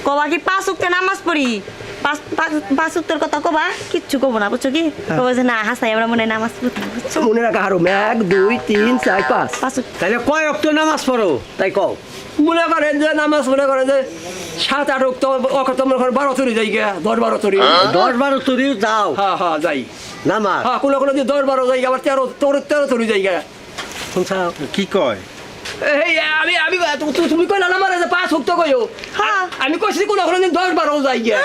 কবা কি 5 ওয়াক্ত নামাজ পড়ি, 5 ওয়াক্তের কথা কবা, কিচ্ছু কব না, বুঝছো কি? কবা যে না হাসাই আমরা মনে নামাজ পড়ি, বুঝছো? মনে রাখা হারুম 1 2 3 4 5 5 ওয়াক্ত। তাহলে কয় ওয়াক্ত নামাজ পড়ো তাই কও। মনে করেন যে নামাজ মনে করেন যে 7 8 তো অকত মনে করেন 12 তরি যাই গিয়া 10 12 তরি 10 12 তরি যাও হ্যাঁ হ্যাঁ যাই নামাজ। হ্যাঁ কোন যে 10 12 যাই আবার 13 তরি যাই গিয়া শুনছাও কি কয়? এই আমি তুমি কই না আমার যে 5 ওয়াক্ত কইও হ্যাঁ। আমি কইছি কোন 10 12 যাই গিয়া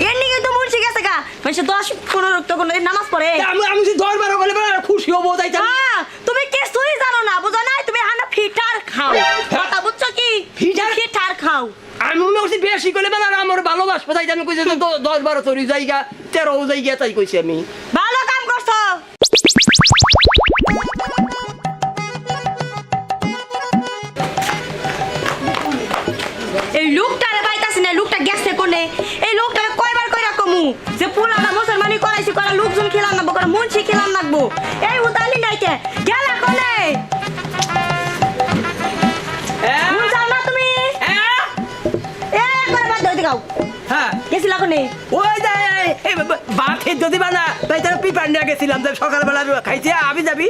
এর নিকে তো মুন্সি গেছে গা, মানে 10 15 ওয়াক্ত কোন নামাজ পড়ে। আমি যে 10 12 বলে খুশি হবো যাইতাম হ্যাঁ, তুমি কিছুই জানো না, বুঝো না? তুমি হানা ফিটার খাও, কথা বুঝছো কি? ফিটার খাও। আমি মনে করছি বেশি করলে বেলা আমার ভালোবাসবো তাই আমি কইছি 10 12 তরি জায়গা 13 জায়গা তাই কইছি আমি ভালো কাম করছো। এই লোকটারে পাইতাছি না, লোকটা গেছে কোনে? এই লোকটারে কয়বার কইরা কমু যে পুলানা মুসলমানি করাইছি, করা লোকজন খেলাম না, করা মুন্সি খেলাম লাগবো। এই উতালি নাইকে গেলা কোনে? বুঝাও না তুমি? এ করে বাদ দাও দিগাও। হ্যাঁ গেছিলা কোনে? ওই যে ভাত খেয়ে যদি বানা তাই তারা পিপার নিয়ে গেছিলাম যে সকালবেলা খাইছি আমি যাবি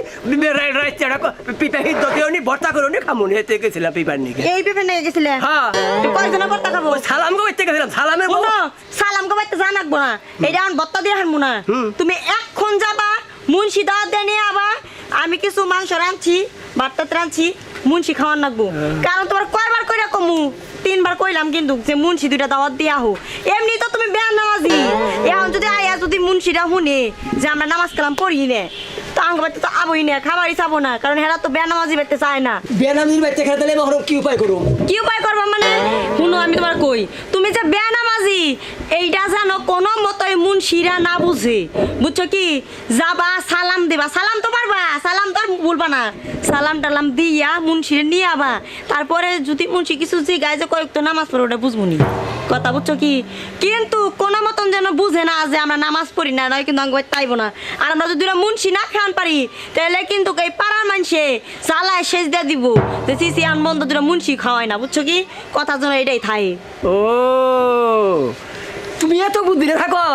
পিপা হিট যদি উনি ভর্তা করে উনি খামুনি এতে গেছিলাম পিপার নিয়ে এই পেপে নিয়ে গেছিলে? হ্যাঁ তো কয়জনের ভর্তা খাবো? সালাম গো বাইতে গেছিলাম সালামের বউ শুনো, সালাম কবাইতে জানাকবো না, এইটা এখন বত্তা দিয়ে হারমু না। তুমি এখন যাবা মুন্সি দাওয়াত দিয়ে নিয়ে আবা, আমি কিছু মাংস রাঁধছি, ভাতটা রাঁধছি, মুন্সি খাওয়ার লাগবো। কারণ তোমার কয়বার কইরা কমু, 3 বার কইলাম কিন্তু যে মুন্সি 2টা দাওয়াত দিয়ে আহো। এমনি তো তুমি বেয়া নামাজি, এখন যদি আয়া যদি মুন্সিরা শুনে যে আমরা নামাজ কালাম পড়ি নে, তো আঙ্গ বাড়িতে তো আবই না, খাবারই চাবো না, কারণ হেরা তো বেয়া নামাজি বেতে চায় না। বেনামির বাইতে খেতে গেলে এখন কি উপায় করুম কি উপায় করবা মানে? শুনো আমি তোমার কই, তুমি যে বেনামাজি এইটা জানো কোনো মতই মুন্সিরা না বুঝে, বুঝছো কি? যাবা সালাম দিবা, সালাম তো পারবা, সালাম তো আর বলবা না, সালাম টালাম দিয়া মুন্সিরে নিয়ে আবা। তারপরে যদি মুন্সি কিছু জিগায় যে কয়েক তো নামাজ পড়ে, ওটা বুঝবনি কথা, বুঝছো কি? কিন্তু কোনো মতন যেন বুঝে না যে আমরা নামাজ পড়ি না, নয় কিন্তু আঙ্গ তাইব না। আর আমরা যদি মুন্সি না খান পারি তাহলে কিন্তু এই পাড়ার মানুষে চালায় শেষ দিয়ে দিব যে সিসি আন বন্ধ দুটো মুন্সি খাওয়ায় না, বুঝছো কি? কথা যেন এটাই থাকে। ও তুমি এত বুদ্ধি থাকো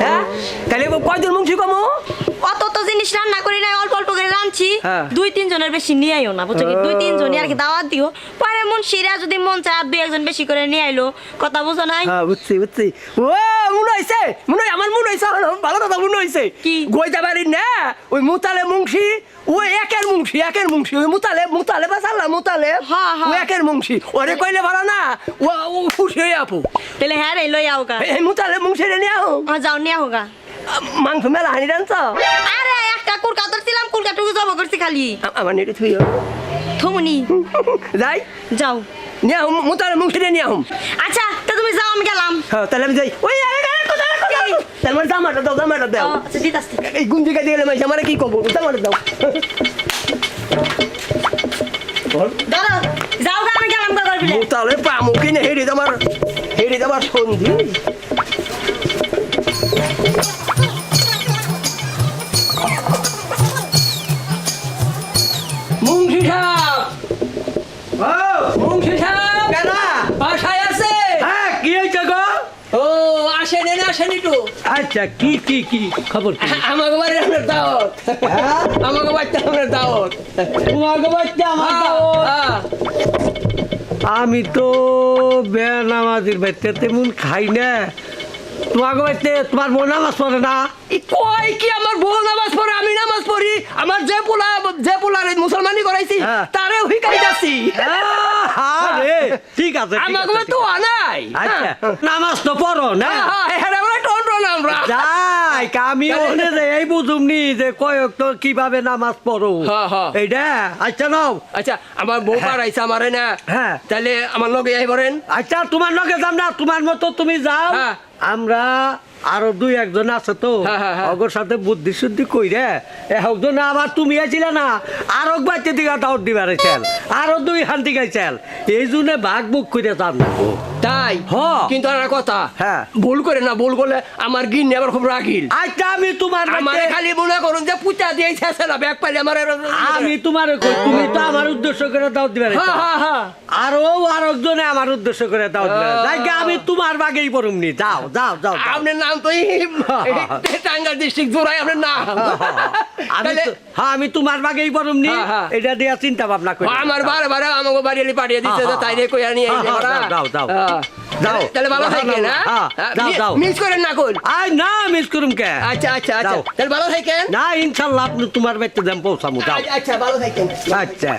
হ্যাঁ তাহলে কয়জন মুন্সি কমো অত তো জিনিস রান্না করি না, অল্প অল্প করে রাঁধছি, হ্যাঁ। 2-3 জনের বেশি নিয়ে আইও না, বুঝছো কি? 2-3 জনই আর কি দাওয়াত দিও, পরে মুন্সিরা যদি মন চায় 2-1 জন বেশি করে নিয়ে আইলো, কথা বুঝো নাই? হ্যাঁ বুঝছি ও মনে হয়েছে আমার মনে হয়েছে ভালো কথা মনে হয়েছে কি? গোয়দা বাড়ির না ওই মুতালে মুন্সি ও একের মুন্সি ওই মুতালে বা চাল্লা মুতালে হ্যাঁ, হ্যাঁ। ও একের মুন্সি ওরে কইলে ভালো না ও খুশি হয়ে আপু তাহলে হ্যাঁ রে লই আও গা। এই মুতালে মুন্সি রে নিয়ে আও যাও নিয়ে আও গা। মাংস মেলা হানি রানছ আরে একটা কুরকা ধরছিলাম, কুরকাটুকু জব করছি খালি। আমার নেটে থুইও থমুনি যাই যাও। নিয়ে আও মুতালে মুন্সি রে নিয়ে আও আচ্ছা তা তুমি যাও, আমি গেলাম। হ্যাঁ তাহলে আমি যাই ওই তাহলে জামাটা দাও আচ্ছা দিতাছি। এই গুঞ্জি কাটি গেলে মাইছে আমার কি করবো জামাটা দাও দাঁড়াও, যাও গা, আমি গেলাম গা করবিলে। তাহলে পামু কিনে হেরে যাবার সন্ধি মুন্সি সাহেব বাসায় আছে হ্যাঁ কি হয়েছে গো? ও আসেনি তো আচ্ছা কি খবর কি? আমাকে বাড়ির আপনার দাওয়াত আমাকে বাড়িতে আপনার দাওয়াত তোমাকে বাচ্চা আমার দাওয়াত। হ্যাঁ। আমি তো বেনামাজির বাড়িতে তেমন খাই না। তোমাকে বাড়িতে তোমার বোন নামাজ পড়ে না? কয় কি আমার বউ নামাজ পড়ে আমি নামাজ পড়ি আমার যে পোলার মুসলমানি করাইছি হ্যাঁ। তারে হিকাই যাচ্ছি আরে ঠিক আছে ঠিক আমাকে আছে, তো ঠিক আছে। আনাই আচ্ছা নামাজ তো পড়ো না? আমরা যাই আমি ওখানে যে এই বুঝুমনি যে কয়েক তো কিভাবে নামাজ পড়ো হ্যাঁ, হ্যাঁ। এইটা আচ্ছা নাও। আচ্ছা আমার বউ পারাইছে আমারে না হ্যাঁ। তাহলে আমার লগে আই বলেন আচ্ছা তোমার লগে যাম না, তোমার মতো তুমি যাও। হ্যাঁ। আমরা আরো দুই একজন আছে তো হ্যাঁ, হ্যাঁ, হ্যাঁ। অগর সাথে বুদ্ধি শুদ্ধি কইরে একজন আবার তুমি আছিলে না আর এক বাচ্চা দিকে দাওয়াত দিবার চাল আরো দুই হান্তি গাইছাল এই জন্য ভাগ বুক করে দাম না তাই হ্যাঁ। কিন্তু আর একটা কথা হ্যাঁ। ভুল করে না, ভুল করলে আমার গিন্নি আবার খুব রাগিল। আচ্ছা আমি তোমার আমার বাড়িতে- খালি মনে করুন যে পুচা দিয়ে ছেছে না ব্যাগ পাইলে আমার আমি তোমার কই তুমি তো আমার উদ্দেশ্য করে দাওয়াত দিবার হ্যাঁ হ্যাঁ হ্যাঁ আরো আরেকজনে আমার উদ্দেশ্য করে দাওয়াত দিবার যাই আমি তোমার বাগেই পড়ুমনি যাও যাও যাও যাও। আপনার নাম তো টাঙ্গাইল ডিস্ট্রিক্ট জোড়াই আপনার নাম। আমি তাহলে তো- হ্যাঁ আমি তোমার বাগেই পড়ুমনি হ্যাঁ, হ্যাঁ। এটা দিয়া চিন্তা ভাবনা করি আমার বারে বারে আমাকে বাড়ি পাঠিয়ে দিচ্ছে যে তাই রে কইয়া নিয়ে আইলে হ্যাঁ, ওরা। যাও, যাও, যাও। হ্যাঁ। যাও। তাহলে ভালো থাকেন হ্যাঁ, যাও, যাও। মিস করেন না কোন। আই না মিস করুম কে আচ্ছা আচ্ছা আচ্ছা যাও। তাহলে ভালো থাকেন। না ইনশাল্লাহ আপনি তোমার বাড়িতে যাম পৌঁছামু যাও আচ্ছা ভালো থাকেন। আচ্ছা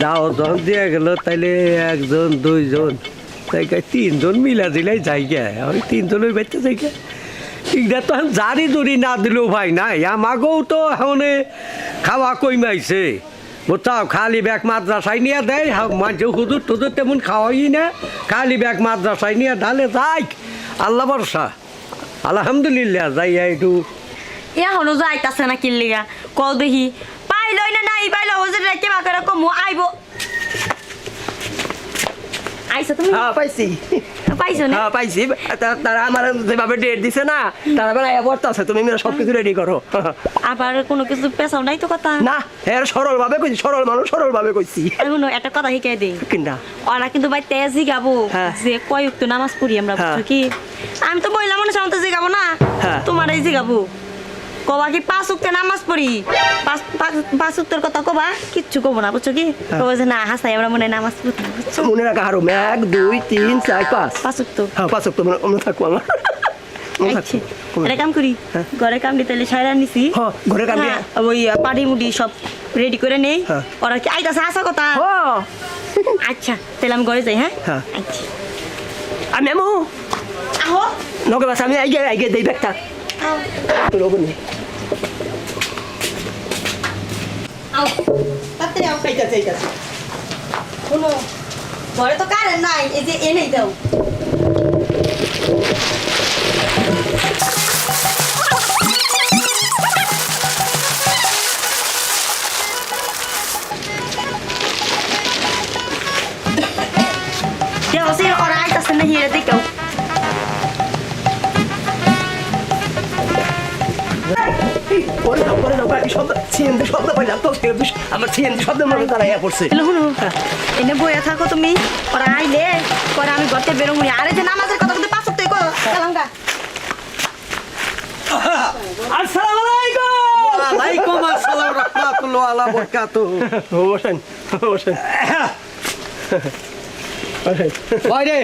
দাও যখন দিয়ে গেল তাইলে একজন দুইজন তাই তিনজন মিলা দিলাই যাই গে ওই তিনজনের বাড়িতে যাই গে এটা তো এখন জারি জুরি না দিলেও ভাই নাই আমাকেও তো এখন খাওয়া কইমাইছে বুঝছাও খালি ব্যাগ মাদ্রাসায় নিয়ে দেয় মানুষ হুদুর টুদুর তেমন খাওয়াই না খালি ব্যাগ মাদ্রাসায় নিয়ে ঢালে যাই আল্লাহ ভরসা আলহামদুলিল্লাহ যাই একটু এখনো যাইতাছে না কিল্লিগা কল দেখি পাইলই না নাই পাইলো ও যে রেখে বাকে রকম আইবো আইসা তুমি হ্যাঁ পাইছি পাইছো না হ্যাঁ পাইছি তারা আমার যেভাবে ডেট দিছে না তারা আবার আয়া পড়তাছে তুমি সবকিছু রেডি করো। আবার কোনো কিছু পেছাও নাই তো কথা না এর সরল ভাবে কইছি, সরল মানুষ সরল ভাবে কইছি। এখনো একটা কথা শিখাই দেই কিনা ওরা কিন্তু ভাই তেজি গাবো হ্যাঁ। যে কয়ুক্ত নামাজ পড়ি আমরা হ্যাঁ। বুঝছো কি আমি তো মহিলা মানুষ আমি তো জিগাবো না হ্যাঁ। তোমার এই জিগাবো কবা কি 5 ওয়াক্ত নামাজ পড়ি 5 ওয়াক্তের কথা কবা কিচ্ছু কব না বুঝছো কি কবা যে না হাসাই আমরা মনে হয় নামাজ পড়ি না, বুঝছো মনে রাখা হারো 1 2 3 4 5 5 ওয়াক্ত হ্যাঁ 5 তো মনে থাকবো আমার মনে আচ্ছা থাকবো। এটা কাম করি ঘরে কাম দিতে সাইরা নিছি হ্যাঁ, ঘরের কাম দিয়া। হ্যাঁ, ওই পাড়ি মুডি সব রেডি করে নেই হ্যাঁ। ওরা কি আইতাছে আসা কথা হ্যাঁ আচ্ছা তাহলে আমি ঘরে যাই হ্যাঁ হ্যাঁ। আচ্ছা আমি আমু আহো নগে বাস আমি আইগে দেই ব্যাগটা আও লোগনি আও তাড়াতাড়ি আও এইটাছে এইটাছে শুনো ঘরে তো কারেন্ট নাই এই যে এনেই দাও দেখো সে ওরা আইতাছে না হিরে দেখো পরে দাও আমি শব্দ সিএনজি শব্দ পাইলাম তো আমার সিএনজি শব্দ মনে দাঁড়াইয়া পড়ছে। শুনো এনে বইয়া থাকো তুমি ওরা আইলে পরে আমি ঘরতে বেরোবো আরে যে নামাজের কথা বলতে পাঁচ সপ্তাহে কো কালাঙ্গা আসসালামু আলাইকুম। ওয়ালাইকুম আসসালাম রাহমাতুল্লাহি ওয়া বারাকাতুহু বসেন বসেন বাইরে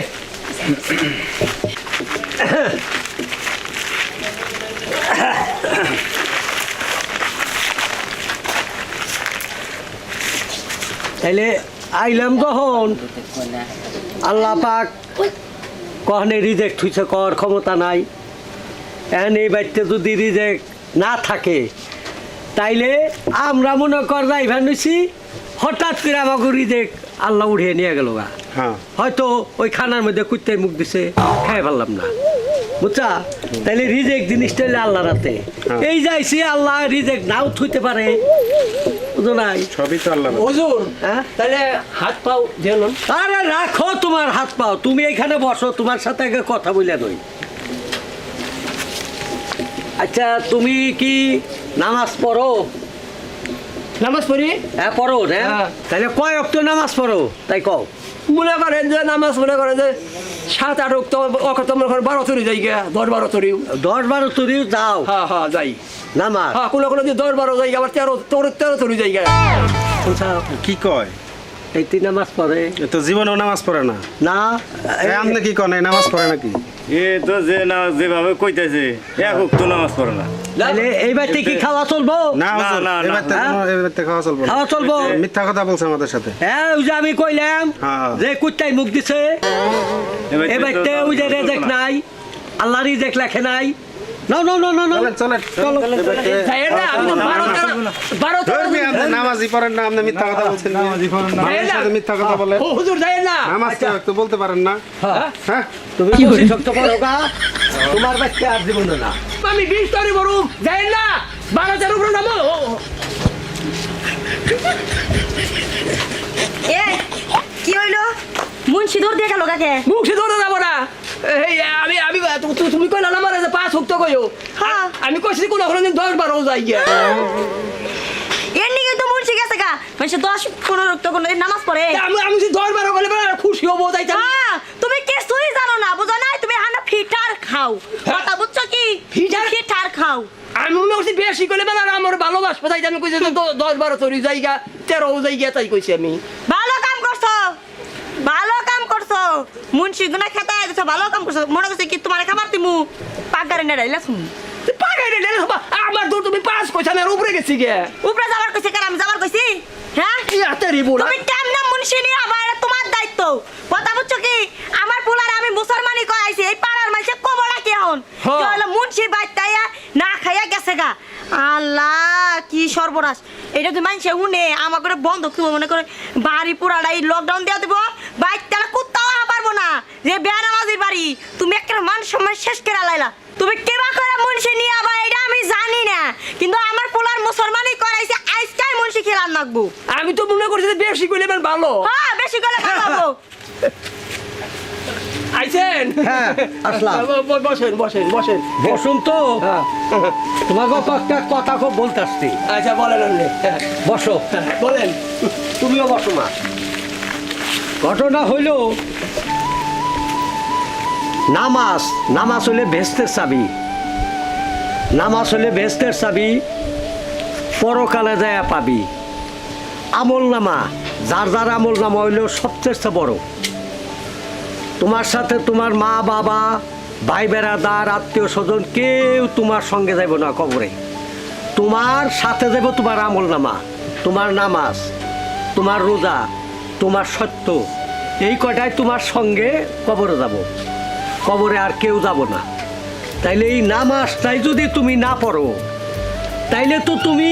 তাইলে আইলাম কখন আল্লাহ পাক কখনে রিজেক্ট হইছে কর ক্ষমতা নাই এখন এই বাড়িতে যদি রিজেক্ট না থাকে তাইলে আমরা মনে কর যাইভান হইছি হঠাৎ করে আমাকে রিজেক্ট আল্লাহ উঠিয়ে নিয়ে গেল গা হ্যাঁ হয়তো ওই খানার মধ্যে কুত্তায় মুখ দিছে খাই পারলাম না বুঝছা তাইলে রিজেক্ট জিনিসটা হইলে আল্লাহর হাতে হ্যাঁ। এই যাইছি আল্লাহ রিজেক্ট নাও থুইতে পারে বুঝো নাই সবই তো আল্লাহ হুজুর হ্যাঁ তাহলে হাত পাও জেনুন আরে রাখো তোমার হাত পাও তুমি এখানে বসো তোমার সাথে আগে কথা বলে নই আচ্ছা তুমি কি নামাজ পড়ো নামাজ পড়ি হ্যাঁ পড়ো হ্যাঁ হ্যাঁ। তাহলে কয় অক্ত নামাজ পড়ো তাই কও মনে করেন যে নামাজ মনে করেন যে 7 8 তো অকত মনে করেন 12 তরি যাই গা 10 12 তরি 10-12 তুরিও যাও হ্যাঁ হ্যাঁ যাই নামাজ হ্যাঁ কোনো যে 10 12 যাই গা আবার 13 তরি যাই গা বুঝছা কি কয় এই তিন নামাজ পড়ে এ তো জীবনেও নামাজ পড়ে না না এ আপনি কি কন এই নামাজ পড়ে নাকি এ তো যে না যেভাবে কইতেছে এক উক্ত নামাজ পড়ে না তাহলে এই বাড়িতে কি খাওয়া চলবো না হুজুর, না, এবার না। থেকে এবার থেকে খাওয়া চলবো না। খাওয়া চলবো মিথ্যা কথা বলছে আমাদের সাথে হ্যাঁ ওই যে আমি কইলাম হ্যাঁ, হ্যাঁ। যে কুত্তাই মুখ দিছে এই বাড়িতে ওই যে রেজেক নাই আল্লাহ রিজেক লেখে নাই no no no no no চলেন চলেন চলো এবার থেকে- যাই না আমি তো 12 ধরবি, আপনি নামাজই পড়েন না আপনি মিথ্যা কথা বলছেন মানুষের সাথে মিথ্যা কথা বলে হুজুর যাই না নামাজ তো একটু বলতে পারেন না হ্যাঁ হ্যাঁ তুমি কি শক্ত করো গা তোমার বাচ্চা আর জীবন না। আমি 20 তরি বরুম যাই না 12 উপরে নামো এ কি হইলো মুন্সি দৌড় দিয়ে গেল কাকে মুখ সে ধরে যাবো না এই আমি তুমি কইলা না মারা যে 5 হুক্ত কইও হ্যাঁ। আমি কইছি কোন কোনদিন 10-12 যাই গিয়া এর নিকে তো মুন্সি গেছে গা মানে 10-15 তো কোনদিন নামাজ পড়ে আমি যে 10-12 বলে খুশি হবো যাইতাম হ্যাঁ তুমি কিছুই জানো না বুঝো না তুমি হানা ফিটার খাও কথা বুঝছো কি ফিটার? ফিটার খাও আমি মনে করছি বেশি করলে মানে আমার ভালোবাসবো তাই আমি কইছি 10-12 তরি জায়গা 13 জায়গা তাই কইছি আমি ভালো কাম করছো ভালো কাম করছো মুন্সি গুনা খেতে আইছো ভালো কাম করছো মনে করছে কি তোমার খাবার দিমু পাগারে না রাইলা শুন পাগাই রে আমার দূর তুমি 5 কইছ আমি আর উপরে গেছি গে উপরে যাবার কইছে কার আমি যাবার কইছি হ্যাঁ ইয়াতেরি বলা তুমি টাইম না মুন্সি নিয়ে আবার এটা তোমার দায়িত্ব কথা বুঝছো কি আমার পোলার আমি মুসলমানি কই আইছি এই পাড়ার মানুষে কবড়া কি হন হ্যাঁ। কি হলো মুন্সি বাইতায়া না খাইয়া গেছে গা আল্লাহ কি সর্বনাশ এটা তুই মানুষে উনে আমার করে বন্ধ কি মনে করে বাড়ি পুরাটাই লকডাউন দিয়ে দিব বাইকটা কুত্তাও পারবো না যে বেনামাজির বাড়ি তুমি একটা মান সম্মান শেষ করে লাইলা তুমি কেবা করে মুন্সি নিয়ে আবার এটা আমি জানি না কিন্তু আমার পোলার মুসলমানি করাইছে আজকাই মুন্সি খেলার লাগবো আমি তো মনে করছি যে বেশি করলে মানে ভালো হ্যাঁ বেশি করে খাবো আইছেন হ্যাঁ, আসলাম। বসেন বসেন বসেন বসন্ত হ্যাঁ। তোমাকে একটা কথা খুব বলতে আসছি। আচ্ছা বলেন আপনি বসো, বলেন তুমিও বসো না। ঘটনা হইল নামাজ নামাজ হলে বেহেশতের চাবি, নামাজ হলে বেহেশতের চাবি, পরকালে যায় পাবি। আমল নামা যার যার আমল নামা হইল সবচেয়ে বড়। তোমার সাথে তোমার মা বাবা ভাই বেড়াদার আত্মীয় স্বজন কেউ তোমার সঙ্গে যাইব না কবরে। তোমার সাথে যাইব তোমার আমল নামা, তোমার নামাজ, তোমার রোজা, তোমার সত্য, এই কয়টাই তোমার সঙ্গে কবরে যাব। কবরে আর কেউ যাব না। তাইলে এই নামাজটাই যদি তুমি না পড়ো তাইলে তো তুমি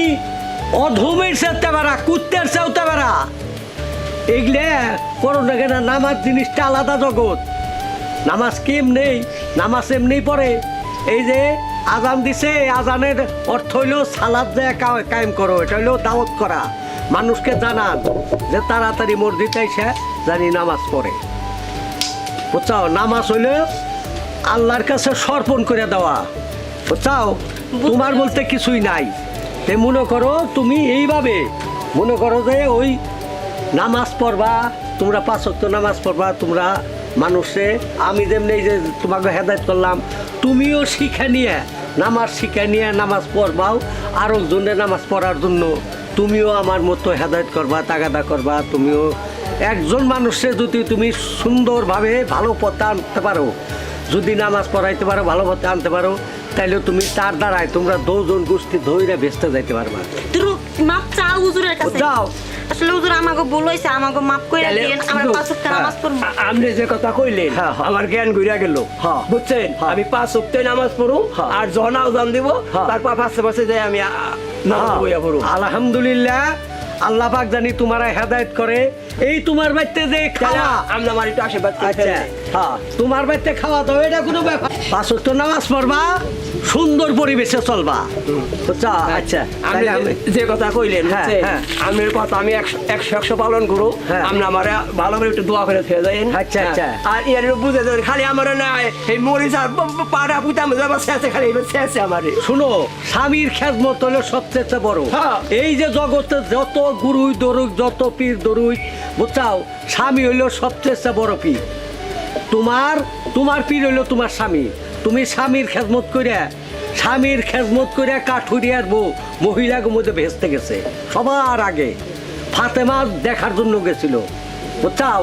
অধমের চাইতে পারা, কুত্তের চাইতে পারা। এগুলো করো না কেন? নামাজ জিনিসটা আলাদা জগৎ। নামাজ কেম নেই, নামাজ এমনি পড়ে। এই যে আজান দিছে, আজানের অর্থ হইলো সালাদ যায় কায়েম করো, এটা হইলো দাওয়াত করা, মানুষকে জানান যে তাড়াতাড়ি মসজিদে এসে জানি নামাজ পড়ে। বুঝছাও? নামাজ হইলে আল্লাহর কাছে সমর্পণ করে দেওয়া। বুঝছাও? তোমার বলতে কিছুই নাই। তে মনে করো তুমি এইভাবে মনে করো যে ওই নামাজ পড়বা, তোমরা 5 ওয়াক্ত নামাজ পড়বা, তোমরা মানুষে আমি যেমনি এই যে তোমাকে হেদায়েত করলাম, তুমিও শিখে নিয়ে নামাজ শিখে নিয়ে নামাজ পড়বাও, আরও জনের নামাজ পড়ার জন্য তুমিও আমার মতো হেদায়েত করবা, তাগাদা করবা। তুমিও একজন মানুষে যদি তুমি সুন্দরভাবে ভালো পথে আনতে পারো, যদি নামাজ পড়াইতে পারো, ভালো পথে আনতে পারো, তাইলে তুমি তার দ্বারাই তোমরা 2 জন গোষ্ঠী ধইরা বেচতে যাইতে পারবা। তুই মাপ চাও হুজুরের কাছে। যাও। আসলে হুজুর আমাকে বলইছে, আমাকে মাপ কইরা দিয়েন, আমরা 5 ওয়াক্ত নামাজ পড়ব। আপনি যে কথা কইলেন হ্যাঁ, হ্যাঁ। আমার জ্ঞান ঘুরে গেল। হ্যাঁ। বুঝছেন? হ্যাঁ। আমি 5 ওয়াক্ত নামাজ পড়ু হ্যাঁ। আর যখন আজান দিব হ্যাঁ। তারপর পাশে যাই আমি নামাজ বইয়া পড়ু। আলহামদুলিল্লাহ, আল্লাহ পাক জানি তোমার হেদায়েত করে। এই তোমার বাড়িতে যে খাওয়া, আমরা আমার একটু আশীর্বাদ করে আচ্ছা, ফেলেন। হ্যাঁ, তোমার বাড়িতে খাওয়া দাওয়া এটা কোনো ব্যাপার। 5 ওয়াক্ত নামাজ পড়বা, সুন্দর পরিবেশে চলবা। বুঝছো? আচ্ছা, আপনি তাহলে আমি যে কথা কইলেন হ্যাঁ, বুঝছেন? হ্যাঁ। আপনার কথা আমি 100 পালন করু। হ্যাঁ। আপনি আমার ভালো করে একটু দোয়া করে ফেলে দেন। আচ্ছা, আচ্ছা। আর এর বুঝে দেন খালি আমার না এই মরিচ আর পাড়া পুতাম যাবার শেষে খালি এবার শেষে আমারে। শুনো, স্বামীর খেদমত হলো সবচেয়ে বড়। হ্যাঁ। এই যে জগতে যত গুরুই দরুক, যত পীর দরুক, বুঝছাও, স্বামী হইলো সবচেয়ে বড় পীর। তোমার পীর হইলো তোমার স্বামী। তুমি স্বামীর খেদমত করে কাঠুরিয়ার বউ মহিলাকে মধ্যে ভেস্তে গেছে সবার আগে। ফাতেমা দেখার জন্য গেছিল। বুঝছাও?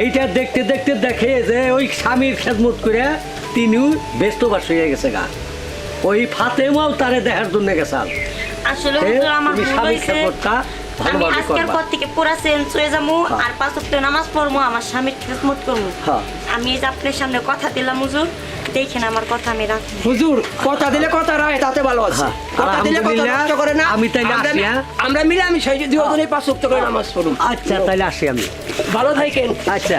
এইটা দেখতে দেখতে দেখে যে ওই স্বামীর খেদমত করে তিনিও ব্যস্তবাস হয়ে গেছে গা। ওই ফাতেমাও তারে দেখার জন্য গেছাল। আসলে হুজুর আমার তুমি ভুল স্বামীর হইছে। খেদমতটা আমি ভালোভাবে আজকের করবা। পর থেকে পুরা চেঞ্জ হয়ে যাবো হ্যাঁ। আর 5 ওয়াক্ত নামাজ পড়বো, আমার স্বামীর খেদমত করবো। হ্যাঁ। আমি এই যে আপনার সামনে কথা দিলাম হুজুর, দেখেন আমার কথা আমি রাখবো। হুজুর কথা দিলে কথা রায় তাতে ভালো আছে। হ্যাঁ। কথা দিলে কথা আলহামদুলিল্লাহ, নষ্ট করে না। আমি তাইলে আসি, হ্যাঁ? আমরা মিলে আমি সেই দুজনেই 5 ওয়াক্ত করে নামাজ পড়ুম। আচ্ছা, তাইলে আসি আমি। ভালো থাকেন। আচ্ছা।